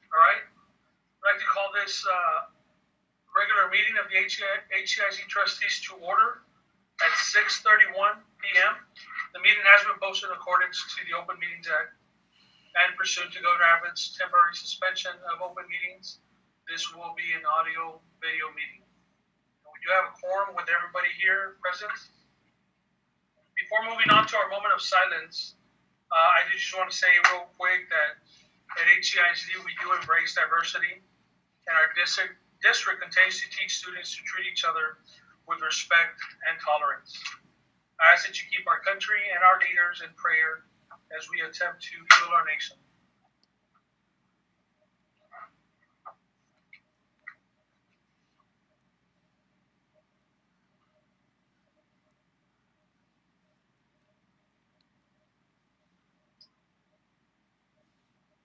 All right. I'd like to call this regular meeting of the HEIC trustees to order at 6:31 p.m. The meeting has been posted in accordance to the Open Meetings Act and pursuant to Governor Abbott's temporary suspension of open meetings. This will be an audio-video meeting. We do have a quorum with everybody here present. Before moving on to our moment of silence, I just want to say real quick that at HEIC we do embrace diversity, and our district continues to teach students to treat each other with respect and tolerance. I ask that you keep our country and our leaders in prayer as we attempt to heal our nation.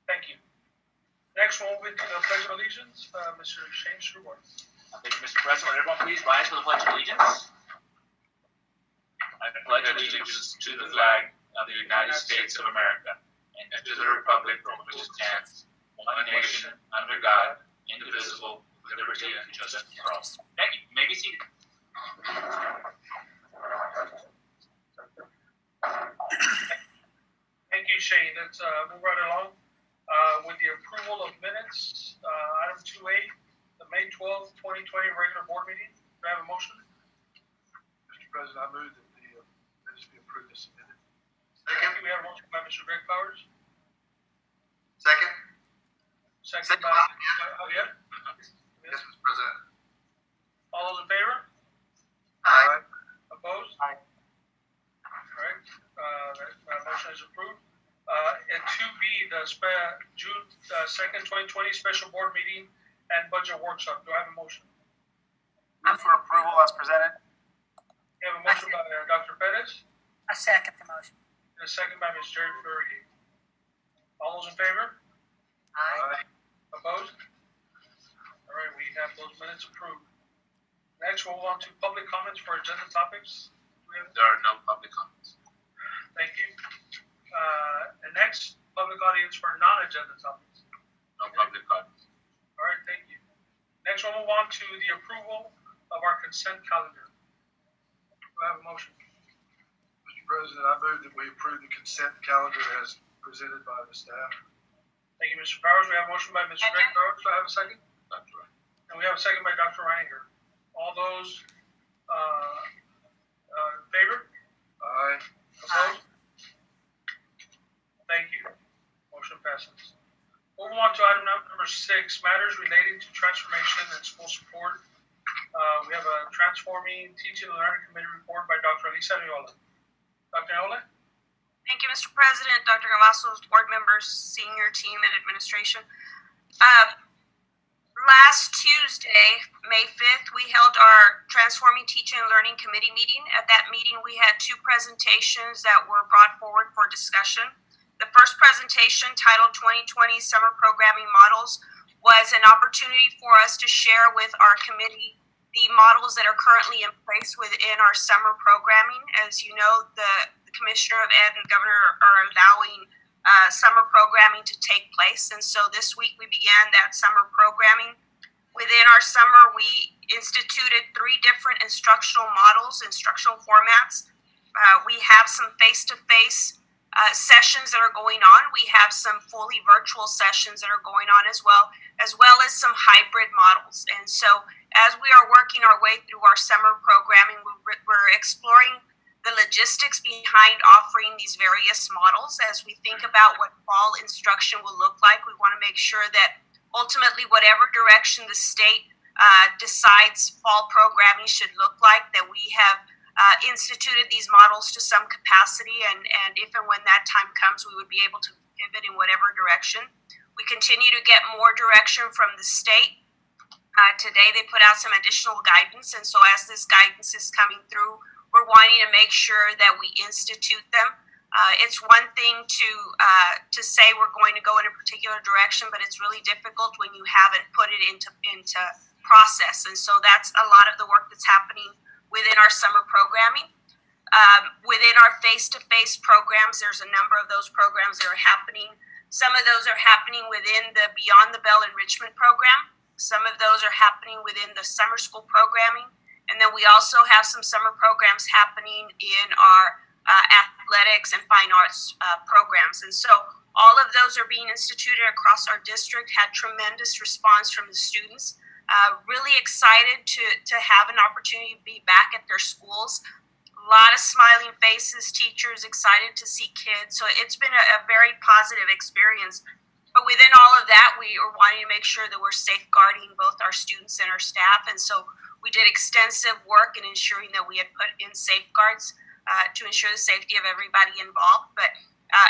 Thank you. Next, we'll move into the Pledge of Allegiance. Mr. Shane Struborn. Thank you, Mr. President. Would everyone please rise for the Pledge of Allegiance? I pledge allegiance to the flag of the United States of America and to the republic for which it stands, one nation, under God, indivisible, with liberty and justice for all. Thank you. You may be seated. Thank you, Shane. Let's move right along with the approval of minutes. Item 2A, the May 12th, 2020 regular board meeting. Do I have a motion? Mr. President, I move that the minutes be approved as submitted. Second. We have a motion by Mr. Greg Powers. Second. Second by Javier. Yes, Mr. President. All those in favor? Aye. Opposed? Aye. All right. That motion is approved. And 2B, the June 2nd, 2020 special board meeting and budget workshop. Do I have a motion? Move for approval as presented. We have a motion by Dr. Perez I second the motion. and a second by Ms. Jerry Fleury. All those in favor? Aye. Opposed? All right, we have those minutes approved. Next, we'll move on to public comments for agenda topics. There are no public comments. Thank you. And next, public audience for non-agenda topics. No public comments. All right, thank you. Next, we'll move on to the approval of our consent calendar. Do I have a motion? Mr. President, I move that we approve the consent calendar as presented by the staff. Thank you, Mr. Powers. We have a motion by Mr. Greg Powers. Do I have a second? Dr. Ryan. And we have a second by Dr. Reininger. All those in favor? Aye. Opposed? Thank you. Motion passes. Moving on to item number 6, matters relating to transformation and school support. We have a Transforming Teaching and Learning Committee report by Dr. Elisa Arreola. Dr. Arreola? Thank you, Mr. President, Dr. Gavassos, board members, senior team, and administration. Last Tuesday, May 5th, we held our Transforming Teaching and Learning Committee meeting. At that meeting, we had 2 presentations that were brought forward for discussion. The first presentation, titled 2020 Summer Programming Models, was an opportunity for us to share with our committee the models that are currently in place within our summer programming. As you know, the Commissioner of Ed and Governor are allowing summer programming to take place. And so this week we began that summer programming. Within our summer, we instituted 3 different instructional models, instructional formats. We have some face-to-face sessions that are going on. We have some fully virtual sessions that are going on as well as some hybrid models. And so as we are working our way through our summer programming, we're exploring the logistics behind offering these various models. As we think about what fall instruction will look like, we want to make sure that ultimately whatever direction the state decides fall programming should look like, that we have instituted these models to some capacity, and if and when that time comes, we would be able to pivot in whatever direction. We continue to get more direction from the state. Today they put out some additional guidance, and so as this guidance is coming through, we're wanting to make sure that we institute them. It's one thing to say we're going to go in a particular direction, but it's really difficult when you haven't put it into process, and so that's a lot of the work that's happening within our summer programming. Within our face-to-face programs, there's a number of those programs that are happening Some of those are happening within the Beyond the Bell enrichment program. Some of those are happening within the summer school programming. And then we also have some summer programs happening in our athletics and fine arts programs. And so all of those are being instituted across our district, had tremendous response from the students. Really excited to have an opportunity to be back at their schools. A lot of smiling faces, teachers excited to see kids. So it's been a very positive experience. But within all of that, we are wanting to make sure that we're safeguarding both our students and our staff. And so we did extensive work in ensuring that we had put in safeguards to ensure the safety of everybody involved.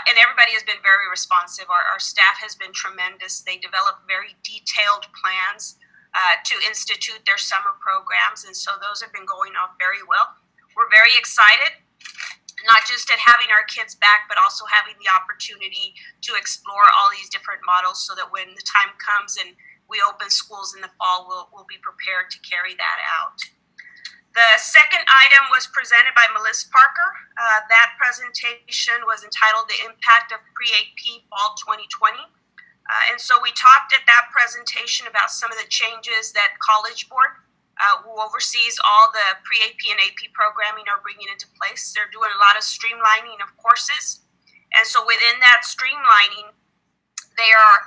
And everybody has been very responsive. Our staff has been tremendous. They developed very detailed plans to institute their summer programs. And so those have been going off very well. We're very excited, not just at having our kids back, but also having the opportunity to explore all these different models so that when the time comes and we open schools in the fall, we'll be prepared to carry that out. The second item was presented by Melissa Parker. That presentation was entitled The Impact of Pre-AP Fall 2020. And so we talked at that presentation about some of the changes that College Board, who oversees all the pre-AP and AP programming, are bringing into place. They're doing a lot of streamlining of courses. And so within that streamlining, they are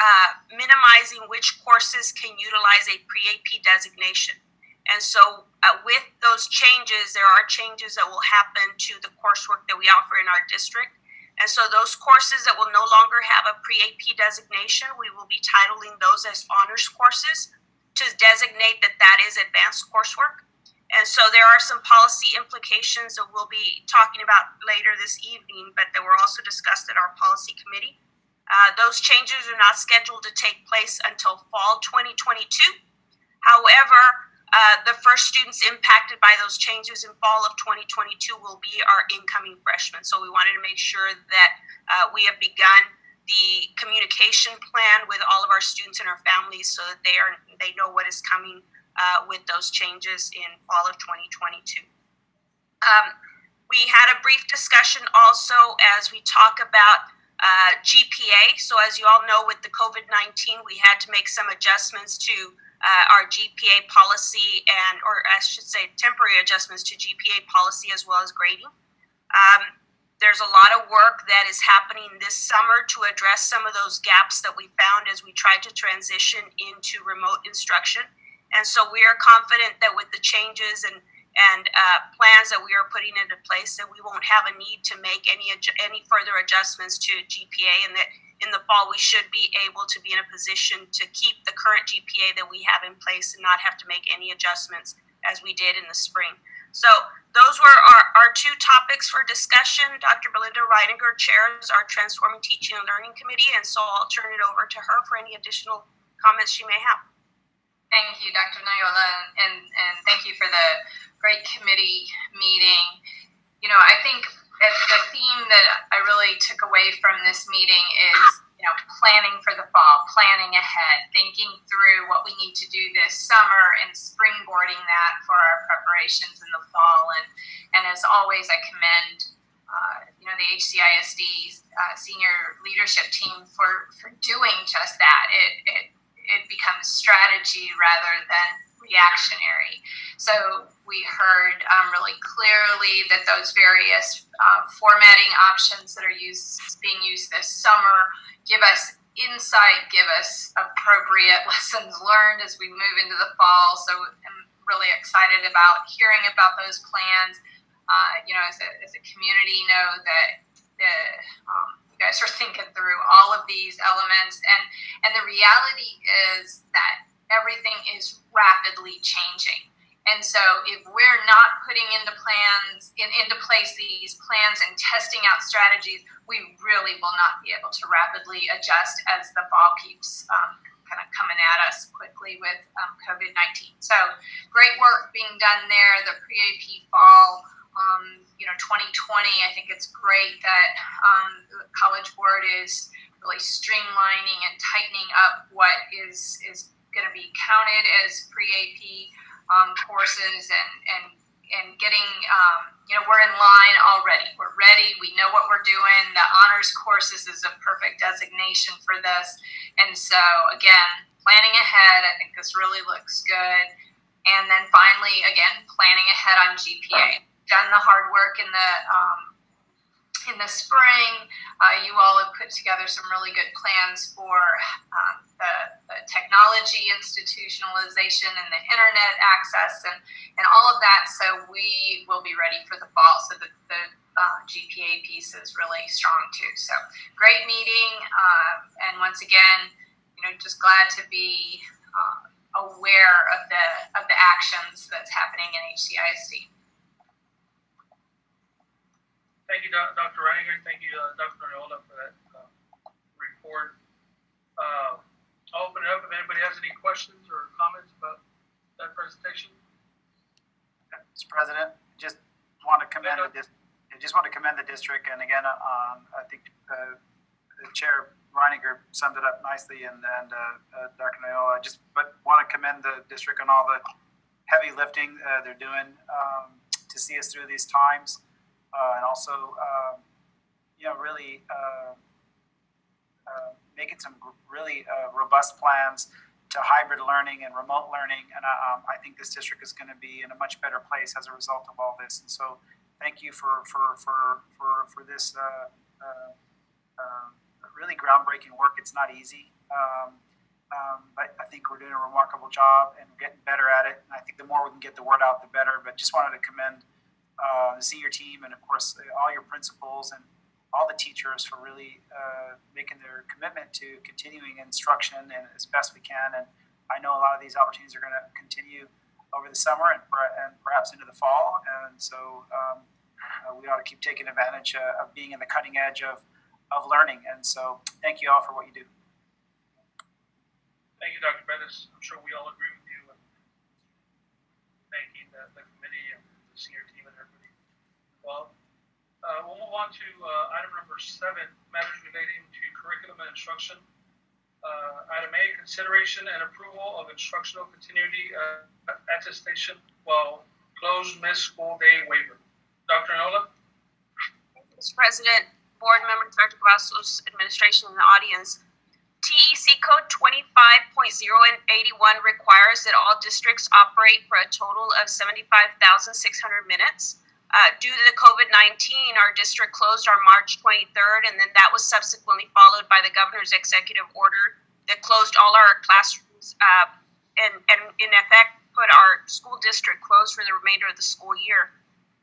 minimizing which courses can utilize a pre-AP designation. And so with those changes, there are changes that will happen to the coursework that we offer in our district. And so those courses that will no longer have a pre-AP designation, we will be titling those as honors courses to designate that that is advanced coursework. And so there are some policy implications that we'll be talking about later this evening, but that were also discussed at our policy committee. Those changes are not scheduled to take place until fall 2022. However, the first students impacted by those changes in fall of 2022 will be our incoming freshmen. So we wanted to make sure that we have begun the communication plan with all of our students and our families so that they know what is coming with those changes in fall of 2022. We had a brief discussion also as we talk about GPA. So as you all know, with the COVID-19, we had to make some adjustments to our GPA policy or I should say temporary adjustments to GPA policy as well as grading. There's a lot of work that is happening this summer to address some of those gaps that we found as we tried to transition into remote instruction. And so we are confident that with the changes and plans that we are putting into place, that we won't have a need to make any further adjustments to GPA, and that in the fall we should be able to be in a position to keep the current GPA that we have in place and not have to make any adjustments as we did in the spring. So those were our two topics for discussion. Dr. Belinda Reininger chairs our Transforming Teaching and Learning Committee, and so I'll turn it over to her for any additional comments she may have. Thank you, Dr. Nayola, and thank you for the great committee meeting. You know, I think the theme that I really took away from this meeting is, planning for the fall, planning ahead, thinking through what we need to do this summer and springboarding that for our preparations in the fall. And as always, I commend, the HCISD senior leadership team for doing just that. It becomes strategy rather than reactionary. So we heard really clearly that those various formatting options that are being used this summer give us insight, give us appropriate lessons learned as we move into the fall. So I'm really excited about hearing about those plans. As a community, know that you guys are thinking through all of these elements, and the reality is that everything is rapidly changing. And so if we're not putting into place these plans and testing out strategies, we really will not be able to rapidly adjust as the fall keeps kind of coming at us quickly with COVID-19. So great work being done there. The pre-AP fall 2020, I think it's great that the College Board is really streamlining and tightening up what is going to be counted as pre-AP courses and getting we're in line already. We're ready. We know what we're doing. The honors courses is a perfect designation for this. And so, again, planning ahead, I think this really looks good. And then finally, again, planning ahead on GPA. Done the hard work in the spring. You all have put together some really good plans for the technology institutionalization and the internet access and all of that. So we will be ready for the fall. So the GPA piece is really strong too. So great meeting. And once again, just glad to be aware of the actions that's happening in HCISD. Thank you, Dr. Reiniger. Thank you, Dr. Nola, for that report. I'll open it up if anybody has any questions or comments about that presentation. Mr. President, just want to commend the district, and again, I think the Chair Reiniger summed it up nicely, and Dr. Noyola, but want to commend the district on all the heavy lifting they're doing to see us through these times, and also, really making some really robust plans to hybrid learning and remote learning, and I think this district is going to be in a much better place as a result of all this. And so, thank you for this really groundbreaking work. It's not easy, but I think we're doing a remarkable job and we're getting better at it. And I think the more we can get the word out, the better. But just wanted to commend the senior team and, of course, all your principals and all the teachers for really making their commitment to continuing instruction and as best we can. And I know a lot of these opportunities are going to continue over the summer and perhaps into the fall. And so we ought to keep taking advantage of being in the cutting edge of learning. And so thank you all for what you do. Thank you, Dr. Bettis. I'm sure we all agree with you. And thanking the committee and the senior team and everybody involved. We'll move on to item number 7, matters relating to curriculum and instruction. Item A, consideration and approval of instructional continuity attestation while closed missed school day waiver. Dr. Nola? Mr. President, board members, Dr. Glassos, administration, and the audience. TEC Code 25.0 and 81 requires that all districts operate for a total of 75,600 minutes. Due to the COVID-19, our district closed on March 23rd, and then that was subsequently followed by the governor's executive order that closed all our classrooms and in effect put our school district closed for the remainder of the school year.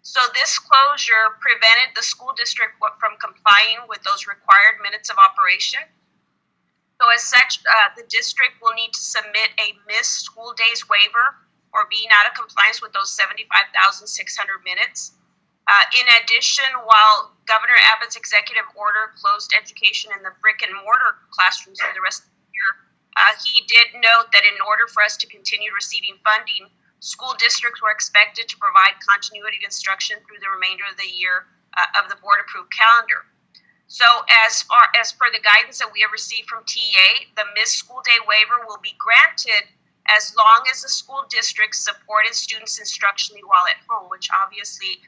So this closure prevented the school district from complying with those required minutes of operation. So as such, the district will need to submit a missed school days waiver or being out of compliance with those 75,600 minutes. In addition, while Governor Abbott's executive order closed education in the brick and mortar classrooms for the rest of the year, he did note that in order for us to continue receiving funding, school districts were expected to provide continuity of instruction through the remainder of the year of the board-approved calendar. So as per the guidance that we have received from TEA, the missed school day waiver will be granted as long as the school district supported students instructionally while at home, which obviously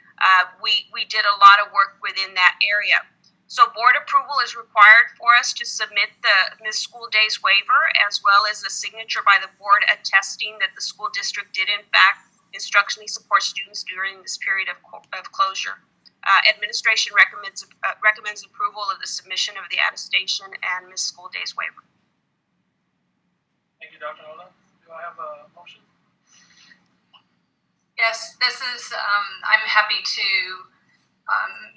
we did a lot of work within that area. So board approval is required for us to submit the missed school days waiver, as well as a signature by the board attesting that the school district did in fact instructionally support students during this period of closure. Administration recommends approval of the submission of the attestation and missed school days waiver. Thank you, Dr. Nola. Do I have a motion? Yes, this is, I'm happy to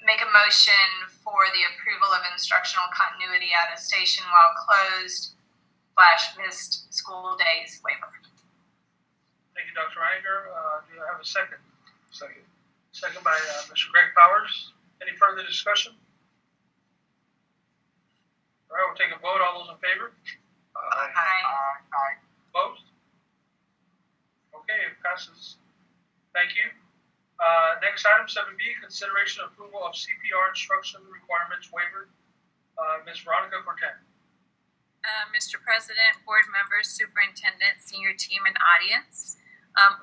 make a motion for the approval of instructional continuity attestation while closed / missed school days waiver. Thank you, Dr. Reiniger. Do I have a second? Second. Second by Mr. Greg Powers. Any further discussion? All right, we'll take a vote. All those in favor? Aye. Aye. Opposed? Okay, it passes. Thank you. Next item, 7B, consideration and approval of CPR instruction requirements waiver. Ms. Veronica Corten. Mr. President, board members, superintendent, senior team, and audience.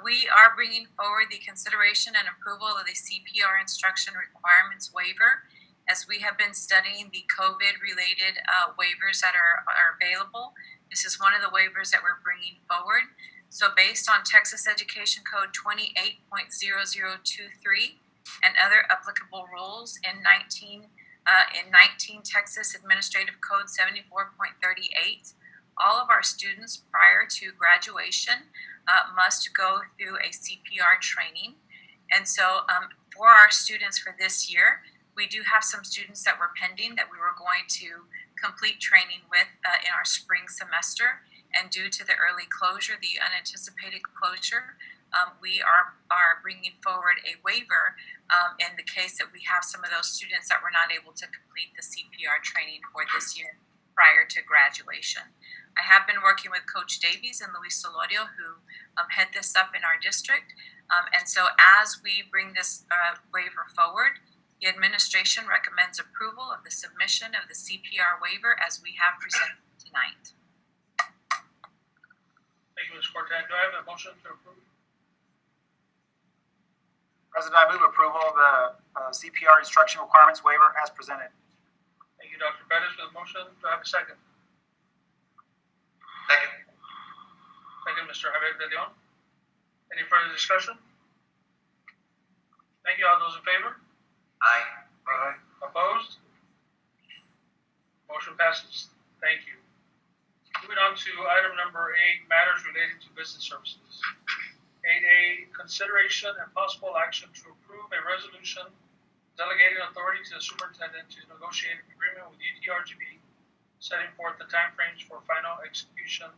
We are bringing forward the consideration and approval of the CPR instruction requirements waiver, as we have been studying the COVID-related waivers that are available. This is one of the waivers that we're bringing forward. So based on Texas Education Code 28.0023 and other applicable rules in 19 Texas Administrative Code 74.38, all of our students prior to graduation must go through a CPR training. And so for our students for this year, we do have some students that were pending that we were going to complete training with in our spring semester. And due to the early closure, the unanticipated closure, we are bringing forward a waiver in the case that we have some of those students that were not able to complete the CPR training for this year prior to graduation. I have been working with Coach Davies and Luis Solorio, who head this up in our district. And so as we bring this waiver forward, the administration recommends approval of the submission of the CPR waiver as we have presented tonight. Thank you, Ms. Cortez. Do I have a motion to approve? President, I move approval of the CPR instruction requirements waiver as presented. Thank you, Dr. Pettis, for the motion. Do I have a second? Second. Second, Mr. Javier De Leon. Any further discussion? Thank you. All those in favor? Aye. Aye. Opposed? Motion passes. Thank you. Moving on to item number 8, matters relating to business services. 8A, consideration and possible action to approve a resolution delegating authority to the superintendent to negotiate an agreement with UTRGV, setting forth the timeframes for final execution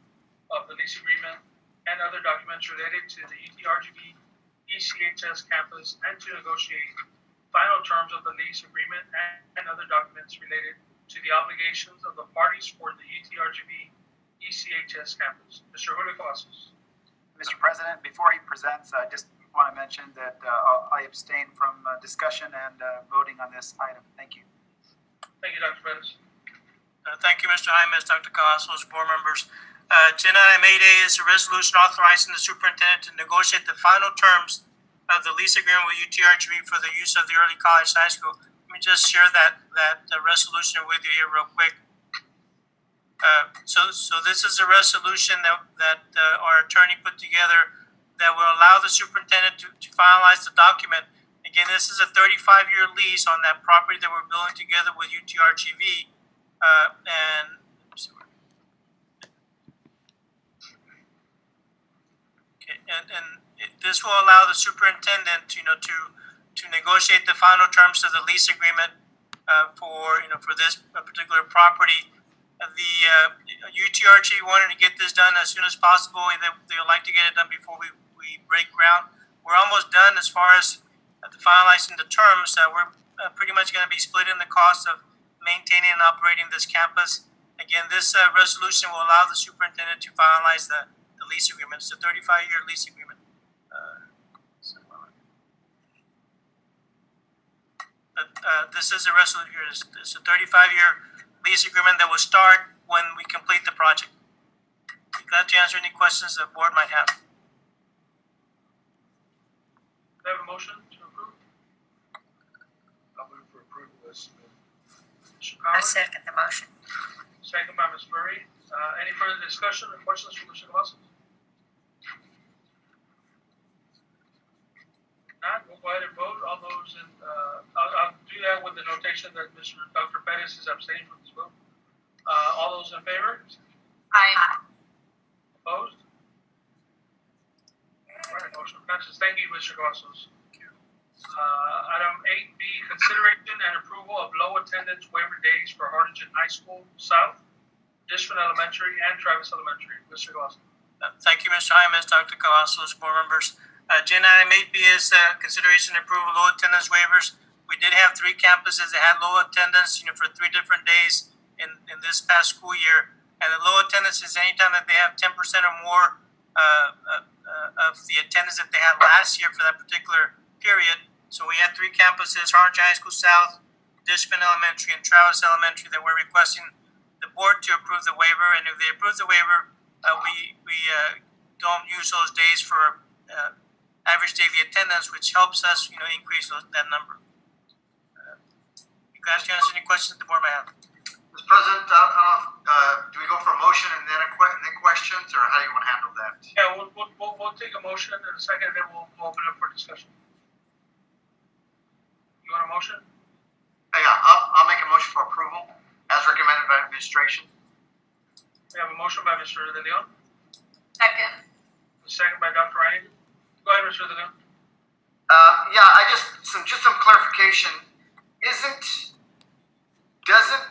of the lease agreement and other documents related to the UTRGV ECHS campus, and to negotiate final terms of the lease agreement and other documents related to the obligations of the parties for the UTRGV ECHS campus. Mr. Julio Cavazos. Mr. President, before he presents, I just want to mention that I abstain from discussion and voting on this item. Thank you. Thank you, Dr. Pettis. Thank you, Mr. Jaimes, Dr. Cavazos, board members. Agenda item 8A is a resolution authorizing the superintendent to negotiate the final terms of the lease agreement with UTRGV for the use of the early college high school. Let me just share that resolution with you here real quick. So this is a resolution that our attorney put together that will allow the superintendent to finalize the document. Again, this is a 35-year lease on that property that we're building together with UTRGV, and this will allow the superintendent, to negotiate the final terms of the lease agreement for this particular property. The UTRG wanted to get this done as soon as possible. They would like to get it done before we break ground. We're almost done as far as finalizing the terms. We're pretty much going to be splitting the cost of maintaining and operating this campus. Again, this resolution will allow the superintendent to finalize the lease agreement. It's a 35-year lease agreement. This is a resolution. It's a 35-year lease agreement that will start when we complete the project. I'm glad to answer any questions the board might have. Do I have a motion to approve? I'll move for approval as submitted. Mr. I Powers? second the motion. Second by Ms. Murray. Any further discussion or questions from Mr. Cavazos? Not, we'll go ahead and vote. All those in, I'll do that with the notation that Dr. Pettis is abstaining from this vote. All those in favor? Aye. Opposed? All right, motion passes. Thank you, Mr. Cavazos. Item 8B, consideration and approval of low attendance waiver days for Harlingen High School South, Dishman Elementary, and Travis Elementary. Mr. Cavazos. Thank you, Mr. Jaimes, Dr. Cavazos, board members. Agenda item 8B is consideration and approval of low attendance waivers. We did have 3 campuses that had low attendance, for 3 different days in this past school year. And the low attendance is anytime that they have 10% or more of the attendance that they had last year for that particular period. So we had 3 campuses: Harlingen High School South, Dishman Elementary, and Travis Elementary, that we're requesting the board to approve the waiver. And if they approve the waiver, we don't use those days for average daily attendance, which helps us, increase that number. You guys can answer any questions the board may have. Mr. President, do we go for a motion and then then questions, or how do you want to handle that? Yeah, we'll take a motion in a second, and then we'll open it up for discussion. You want a motion? Yeah, I'll make a motion for approval as recommended by administration. We have a motion by Mr. De Leon, Second. a second by Dr. Ryan. Go ahead, Mr. De Leon. Yeah, just some clarification. Doesn't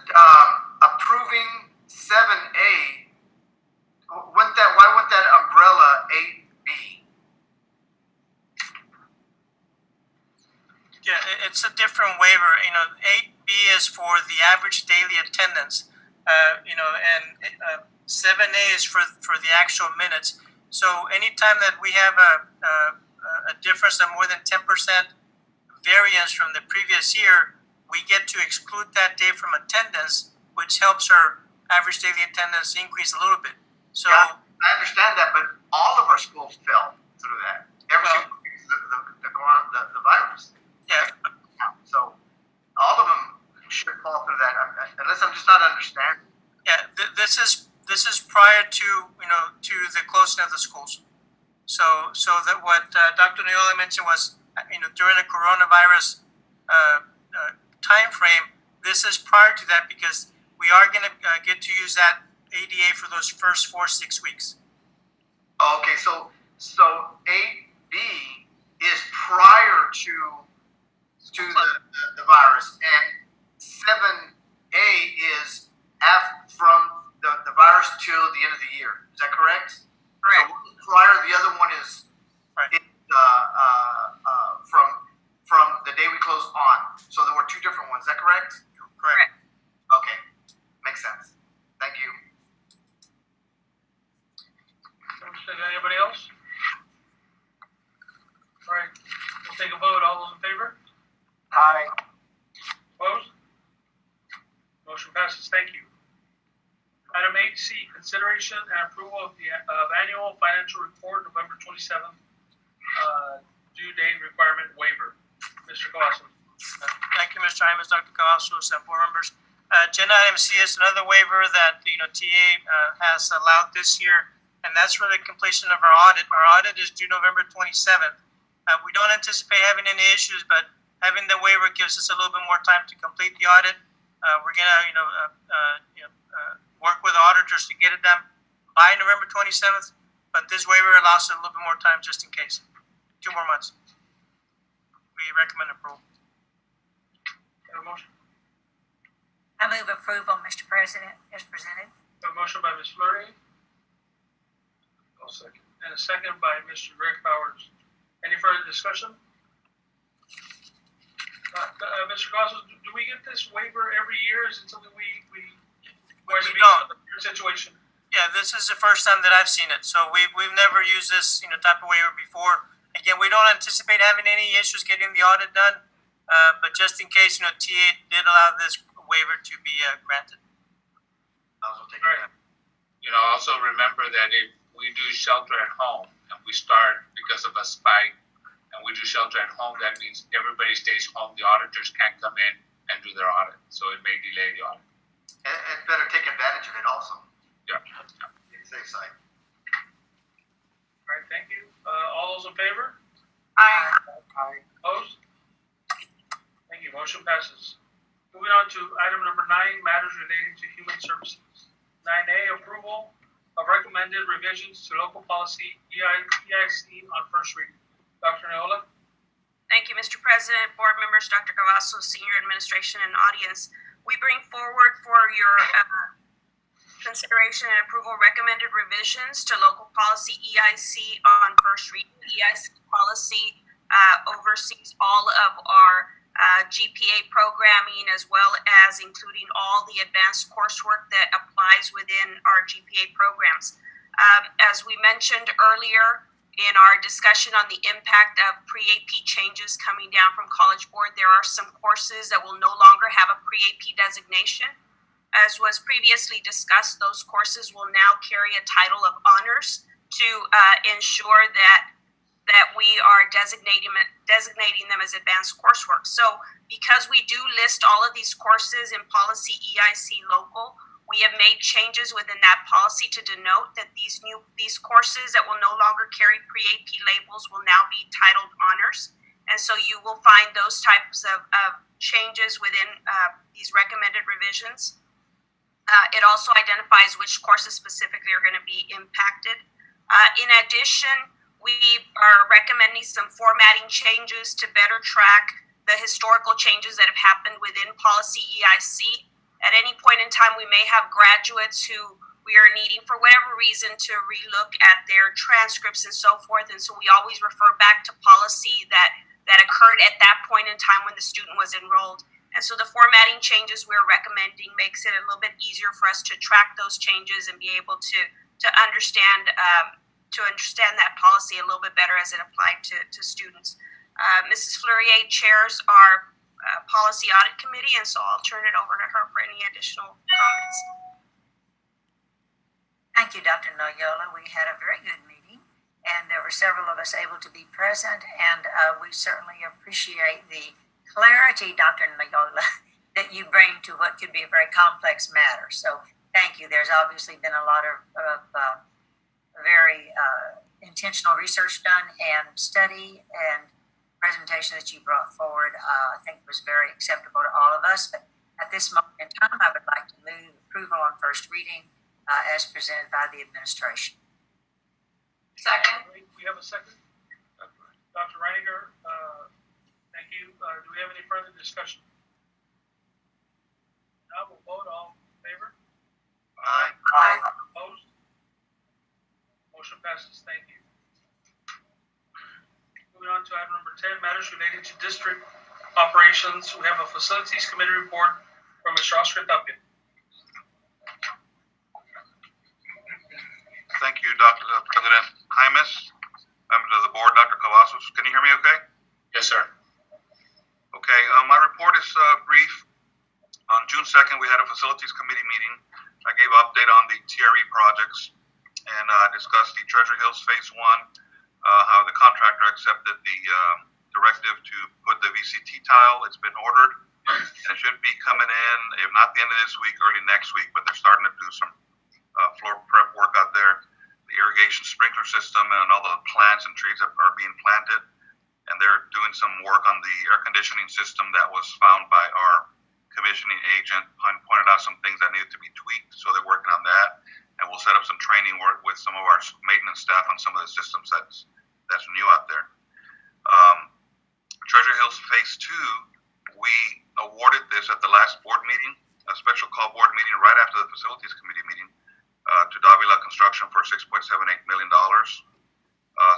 approving 7A, why wouldn't that umbrella 8B? Yeah, it's a different waiver. 8B is for the average daily attendance, and 7A is for the actual minutes. So anytime that we have a difference of more than 10% variance from the previous year, we get to exclude that day from attendance, which helps our average daily attendance increase a little bit. So Yeah, I understand that, but all of our schools fell through that. Every single the virus. yeah, So all of them should fall through that, unless I'm just not understanding. yeah. This is prior to to the closing of the schools. So that what Dr. Neola mentioned was during the coronavirus time frame. This is prior to that because we are going to get to use that ADA for those first 4-6 weeks. Okay, so 8B is prior to the virus, and 7A is from the virus till the end of the year. Is that correct? Correct. So prior, the other one is Right. from the day we close on. So there were two different ones. Is that correct? Correct. Okay, makes sense. Thank you. Anybody else? All right, we'll take a vote. All those in favor? Aye. Opposed? Motion passes. Thank you. Item 8C, consideration and approval of the annual financial report, November 27th, due date requirement waiver. Mr. Cavazos. Thank you, Mr. Hymas, Dr. Cavazos, and board members. Agenda item C is another waiver that TA has allowed this year, and that's for the completion of our audit. Our audit is due November 27th. We don't anticipate having any issues, but having the waiver gives us a little bit more time to complete the audit. We're gonna work with the auditors to get it done by November 27th, but this waiver allows us a little bit more time just in case. 2 more months. We recommend approval. Have a motion? I move approval, Mr. President, as presented. A motion by Ms. Fleury. I'll second. And a second by Mr. Rick Powers. Any further discussion? Mr. Cavazos, do we get this waiver every year? Is it something we don't. Situation? Yeah, this is the first time that I've seen it. So we've never used this type of waiver before. Again, we don't anticipate having any issues getting the audit done, but just in case, TA did allow this waiver to be granted. I'll take All right. it. Also remember that if we do shelter at home and we start because of a spike and we do shelter at home, that means everybody stays home. The auditors can't come in and do their audit. So it may delay the audit. And better take advantage of it also. Yeah. It's safe side. All right, thank you. All those in favor? Aye. Aye. Opposed? Thank you. Motion passes. Moving on to item number 9, matters relating to human services. 9A, approval of recommended revisions to local policy EIC on first reading. Dr. Neola? Thank you, Mr. President, board members, Dr. Cavazos, senior administration, and audience. We bring forward for your consideration and approval recommended revisions to local policy EIC on first reading. EIC policy oversees all of our GPA programming, as well as including all the advanced coursework that applies within our GPA programs. As we mentioned earlier in our discussion on the impact of pre-AP changes coming down from College Board, there are some courses that will no longer have a pre-AP designation. As was previously discussed, those courses will now carry a title of honors to ensure that that we are designating them as advanced coursework. So because we do list all of these courses in Policy EIC local, we have made changes within that policy to denote that these courses that will no longer carry pre-AP labels will now be titled honors. And so you will find those types of changes within these recommended revisions. It also identifies which courses specifically are going to be impacted. In addition, we are recommending some formatting changes to better track the historical changes that have happened within Policy EIC. At any point in time, we may have graduates who we are needing, for whatever reason, to relook at their transcripts and so forth. And so we always refer back to policy that occurred at that point in time when the student was enrolled. And so the formatting changes we're recommending makes it a little bit easier for us to track those changes and be able to understand that policy a little bit better as it applied to students. Mrs. Fleurier chairs our Policy Audit Committee, and so I'll turn it over to her for any additional comments. Thank you, Dr. Loyola. We had a very good meeting, and there were several of us able to be present, and we certainly appreciate the clarity, Dr. Loyola, that you bring to what could be a very complex matter. So thank you. There's obviously been a lot of very intentional research done and study, and presentation that you brought forward, I think was very acceptable to all of us. But at this moment in time, I would like to move approval on first reading as presented by the administration. Second. We have a second. Dr. Reiniger, thank you. Do we have any further discussion? Now we'll vote. All in favor? Aye. Aye. Opposed? Motion passes. Thank you. Moving on to item number 10, matters relating to district operations. We have a Facilities Committee report from Mr. Oscar Tapia. Thank you, Dr. President Jaimes, members of the board, Dr. Cavazos. Can you hear me okay? Yes, sir. Okay, my report is brief. On June 2nd, we had a Facilities Committee meeting. I gave an update on the TRE projects and discussed the Treasure Hills Phase 1, how the contractor accepted the directive to put the VCT tile. It's been ordered, and it should be coming in, if not the end of this week, early next week, but they're starting to do some floor prep work out there. The irrigation sprinkler system and all the plants and trees that are being planted, and they're doing some work on the air conditioning system that was found by our commissioning agent, pointed out some things that needed to be tweaked, so they're working on that, and we'll set up some training work with some of our maintenance staff on some of the systems that's new out there. Treasure Hills Phase 2, we awarded this at the last board meeting, a special call board meeting right after the Facilities Committee meeting, to Davila Construction for $6.78 million.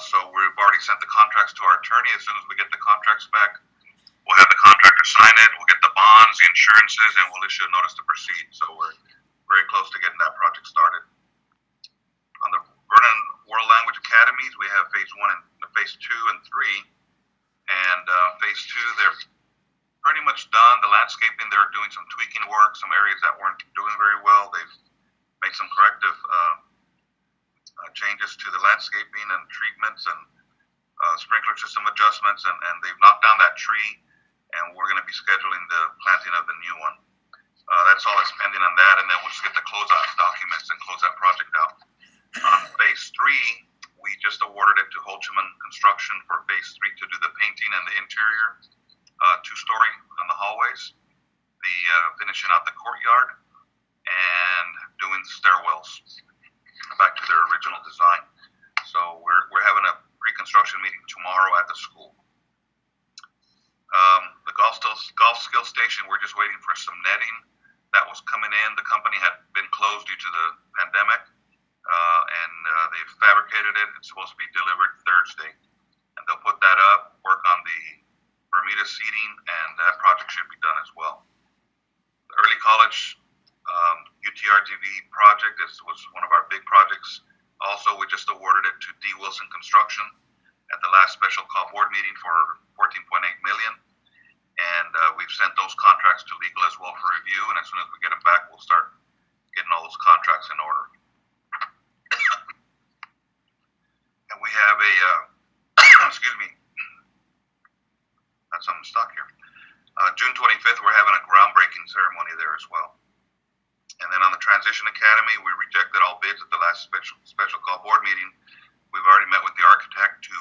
So we've already sent the contracts to our attorney. As soon as we get the contracts back, we'll have the contractor sign it, we'll get the bonds, the insurances, and we'll issue a notice to proceed. So we're very close to getting that project started. On the Vernon World Language Academies, we have Phase 1 and Phase 2 and 3. And Phase 2, they're pretty much done. The landscaping, they're doing some tweaking work, some areas that weren't doing very well. They've made some corrective changes to the landscaping and treatments and sprinkler system adjustments, and they've knocked down that tree, and we're going to be scheduling the planting of the new one. That's all that's pending on that, and then we'll just get the closeout documents and close that project out. On Phase 3, we just awarded it to Holtzman Construction for Phase 3 to do the painting and the interior, two-story on the hallways, the finishing out the courtyard, and doing stairwells back to their original design. So we're having a pre-construction meeting tomorrow at the school. The golf skill station, we're just waiting for some netting that was coming in. The company had been closed due to the pandemic, and they fabricated it. It's supposed to be delivered Thursday, and they'll put that up, work on the Bermuda seating, and that project should be done as well. The early college UTRGV project was one of our big projects. Also, we just awarded it to D. Wilson Construction at the last special call board meeting for $14.8 million. And we've sent those contracts to legal as well for review. And as soon as we get them back, we'll start getting all those contracts in order. And we have a Transition Academy, we rejected all bids at the last special call board meeting. We've already met with the architect to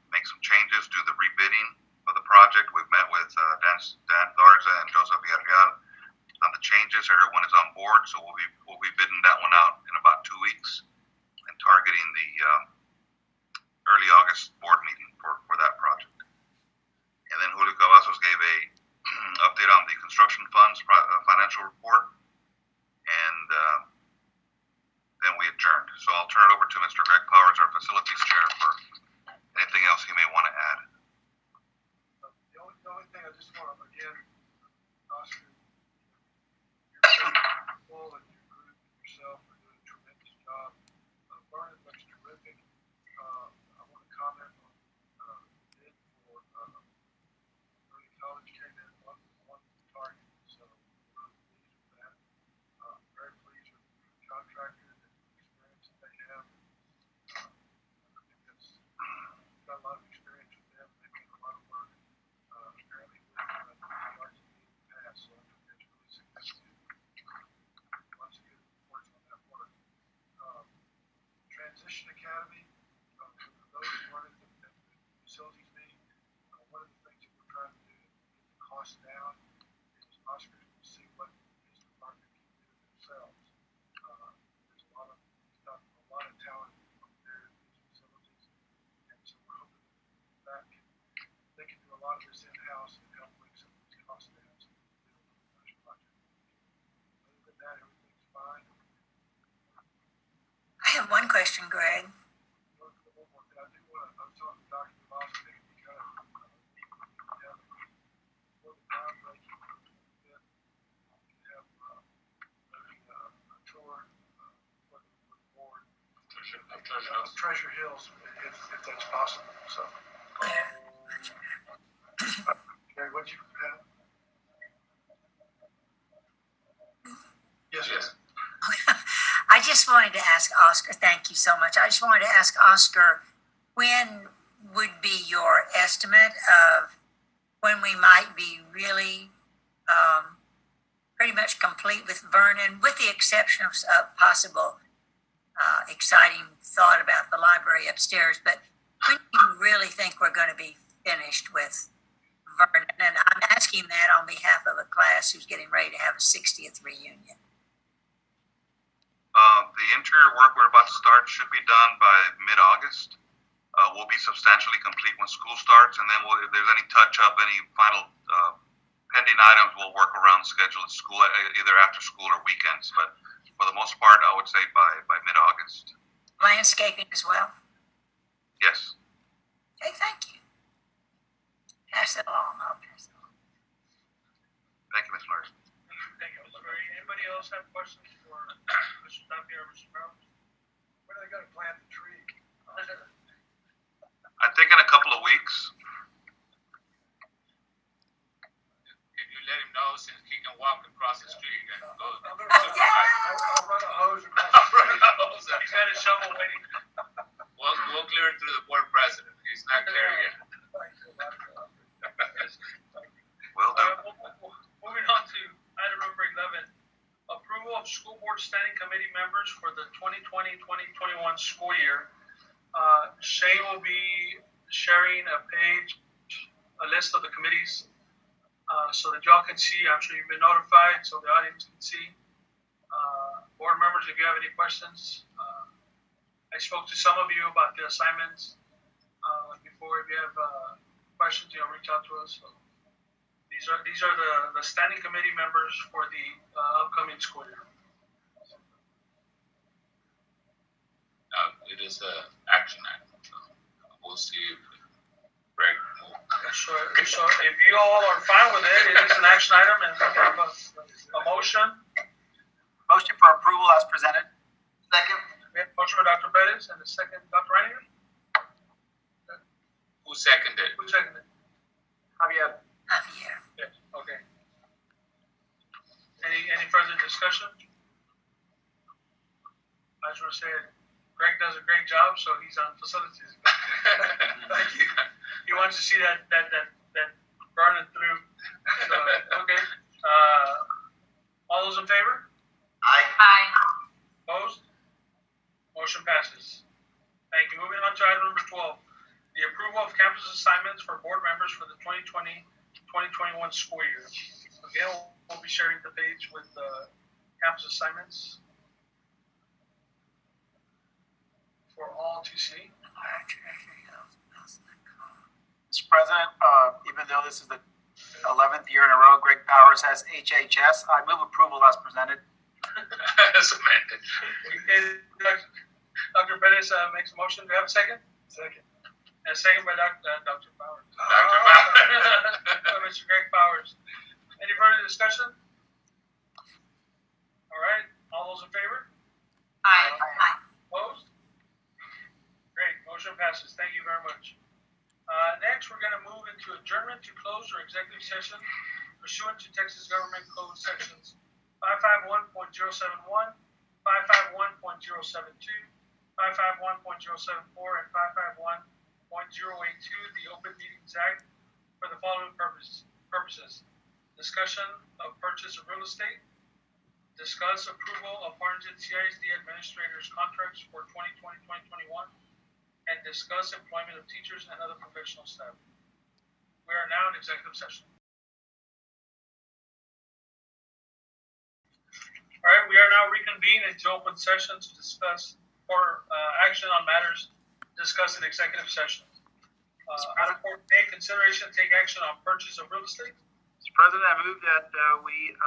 make some changes, do the rebidding of the project. We've met with Dan Garza and Joseph Villarreal on the changes. Everyone is on board, so we'll be bidding that one out in about 2 weeks and targeting the early August board meeting for that project. And then Julio Cavazos gave a update on the construction funds financial report, and then we adjourned. So I'll turn it over to Mr. Greg Powers, our facilities chair, for anything else he may want to add. The only thing I just want to, again, Oscar, Paul and your group and yourself are doing a tremendous job. Vernon looks terrific. I want to comment on the bid for early college came in one target, so we're really pleased with that. Very pleased with the contractor and the experience that they have. I think that's got a lot of experience with them. They've done a lot of work apparently with RTD in the past, so I think that's really significant. Lots of good reports on that work. Transition Academy, for those who weren't at the facilities meeting, one of the things that we're trying to do to get the cost down is Oscar to see what his department can do themselves. There's a lot of talent up there in these facilities, and so we're hoping that they can do a lot of this in-house and help bring some of these costs down so we can build a nice project. Other than that, everything's fine. I have one question, Greg. I do want to, I was talking to Dr. Moss, I think it'd be kind of neat to have for the groundbreaking event, we can have a tour for the board. Treasure Hills, if that's possible, so. Gary, what'd you have? Yes. I just wanted to ask Oscar, thank you so much. I just wanted to ask Oscar, when would be your estimate of when we might be really pretty much complete with Vernon, with the exception of a possible exciting thought about the library upstairs, but when do you really think we're going to be finished with Vernon? And I'm asking that on behalf of a class who's getting ready to have a 60th reunion. The interior work we're about to start should be done by mid-August. We'll be substantially complete when school starts, and then if there's any touch-up, any final pending items, we'll work around schedule at school, either after school or weekends. But for the most part, I would say by mid-August. Landscaping as well? Yes. Okay, thank you. Pass it along. I'll pass it along. Thank you, Ms. Flores. Thank you, Mr. Murray. Anybody else have questions for Mr. Duffy or Mr. Brown? When are they going to plant the tree? I think in a couple of weeks. If you let him know, since he can walk across the street and go. I'll run a hose across the street. He's got his shovel waiting. We'll clear it through the board president. He's not clear yet. Will do. Moving on to item number 11, approval of school board standing committee members for the 2020-2021 school year. Shane will be sharing a list of the committees so that y'all can see. I'm sure you've been notified, so the audience can see. Board members, if you have any questions, I spoke to some of you about the assignments before. If you have questions, reach out to us. So these are the standing committee members for the upcoming school year. It is an action item. So we'll see if Greg will. So if you all are fine with it, it is an action item, and we have a motion. Motion for approval as presented. Second. We have a motion by Dr. Perez and a second, Dr. Reiniger. Who seconded? Who seconded? Javier. Javier. Yes. Okay. Any further discussion? I just want to say Greg does a great job, so he's on facilities. Thank you. He wants to see that burning through. So, okay. All those in favor? Aye. Aye. Opposed? Motion passes. Thank you. Moving on to item number 12, the approval of campus assignments for board members for the 2020-2021 school year. Again, we'll be sharing the page with campus assignments for all to see. Mr. President, even though this is the 11th year in a row, Greg Powers has HHS. I move approval as presented. As amended. Okay, Dr. Perez makes a motion. Do you have a second? Second. And a second by Dr. Powers. Dr. Powers. Mr. Greg Powers. Any further discussion? All right. All those in favor? Aye. Opposed? Great. Motion passes. Thank you very much. Next, we're going to move into adjournment to close or executive session pursuant to Texas Government Code sections 551.071, 551.072, 551.074, and 551.082, the Open Meetings Act, for the following purposes. Discussion of purchase of real estate. Discuss approval of Harlingen CISD administrators' contracts for 2020-2021. And discuss employment of teachers and other professional staff. We are now in executive session. All right, we are now reconvened into open session to discuss or action on matters discussed in executive session. Item 4A, consideration to take action on purchase of real estate. Mr. President, I move that we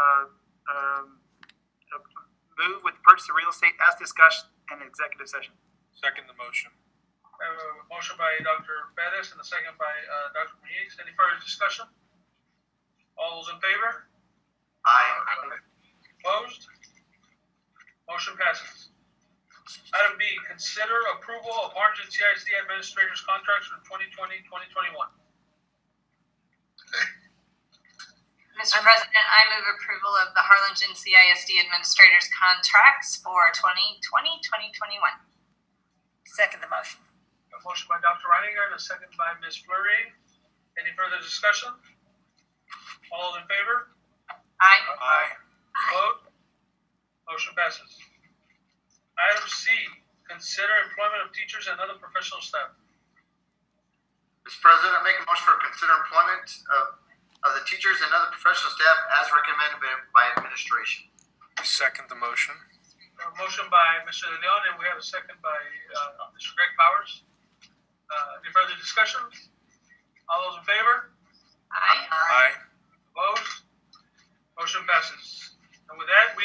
move with the purchase of real estate as discussed in executive session. Second the motion. I have a motion by Dr. Perez and a second by Dr. Muñiz. Any further discussion? All those in favor? Aye. Opposed? Motion passes. Item B, consider approval of Harlingen CISD administrators' contracts for 2020-2021. Mr. President, I move approval of the Harlingen CISD administrators' contracts for 2020-2021. Second the motion. A motion by Dr. Reininger and a second by Ms. Fleury. Any further discussion? All those in favor? Aye. Aye. Opposed? Motion passes. Item C, consider employment of teachers and other professional staff. Mr. President, I make a motion for consider employment of the teachers and other professional staff as recommended by administration. Second the motion. A motion by Mr. De Leon, and we have a second by Mr. Greg Powers. Any further discussion? All those in favor? Aye. Aye. Opposed? Motion passes. And with that, we